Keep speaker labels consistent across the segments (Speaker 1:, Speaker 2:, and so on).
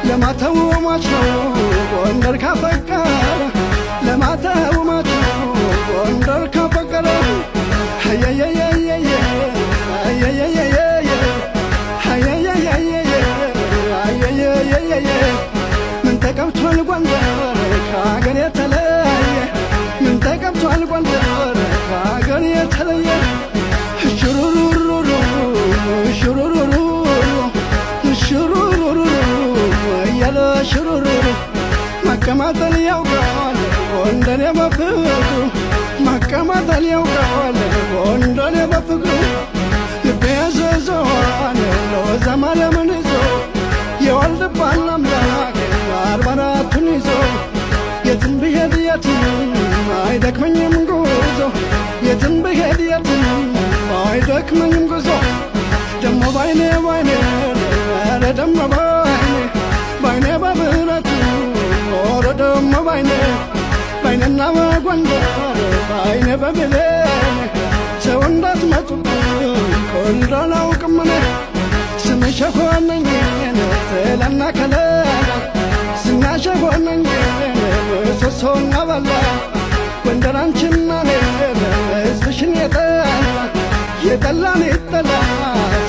Speaker 1: ለማተው ማቹ ጎንደር ካፈቀረ ለማተው ማቹ ጎንደር ካፈቀረ ምን ተቀብቷል ጎንደር ከአገር የተለየ ምን ተቀብቷል ጎንደር ከአገር የተለየ ሽሩሩሩሩ ሽሩሩሩ ሽሩሩሩ እያለ ሽሩሩሩ ማቀማጠል ያውቃል ጎንደር በፍቅሩ ማቀማጠል ያውቃል ጎንደር በፍቅሩ ልቤ ያዘዘዋል ለወዛ ማርያምን ይዞ የወልድባን አምላክ አርባ አራቱን ይዞ የትም ብሄድ የትም አይደክመኝም ጉዞ የትም ብሄድ የትም አይደክመኝም ጉዞ ደሞ ባይኔ ባይኔ ኧረ ደሞ ባይኔ በብረቱ ኧረ ደሞ ባይኔ ባይኔና በጎንደር ባይኔ በብሌን ሰው እንዳትመጡብኝ ኮልድ አላውቅም እኔ ስምሽ ሆነኝ ጥላና ከለላ ዝናሽ ሆነኝ ምሰሶና ባላ ጎንደር አንቺና እኔ ሕዝብሽን የጠላን ይጠላ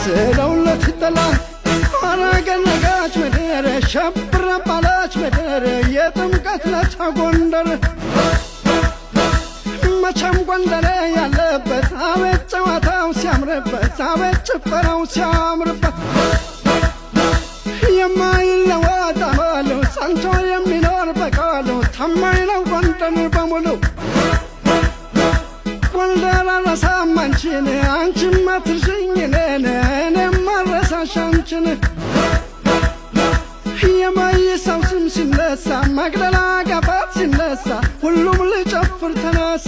Speaker 1: ስለውለት ይጠላ አረገነጋች ምድር ሸብረ ባላች ምድር የጥምቀት ለታ ጎንደር መቼም ጎንደር ያለበት አቤት ጨዋታው ሲያምርበት አቤት ጭፈራው ሲያምርበት የማይለወጥ አመሉ ጸንቶ የሚኖር በቃሉ ታማኝ ነው ጎንደር በሙሉ ጎንደር አልረሳም አንቺን አንቺም አትርሽኝ እኔን እኔም አልረሳሽ አንቺን የማይሳው ስም ሲነሳ መቅደላ ጋፋት ሲነሳ ሁሉም ልጨፍር ተነሳ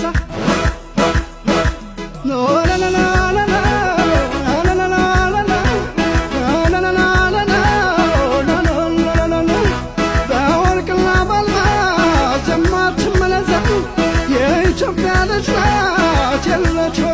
Speaker 1: በወርቅና በአልማዝ የማትመለዘብ የኢትዮጵያ ልጅ ናት የለችው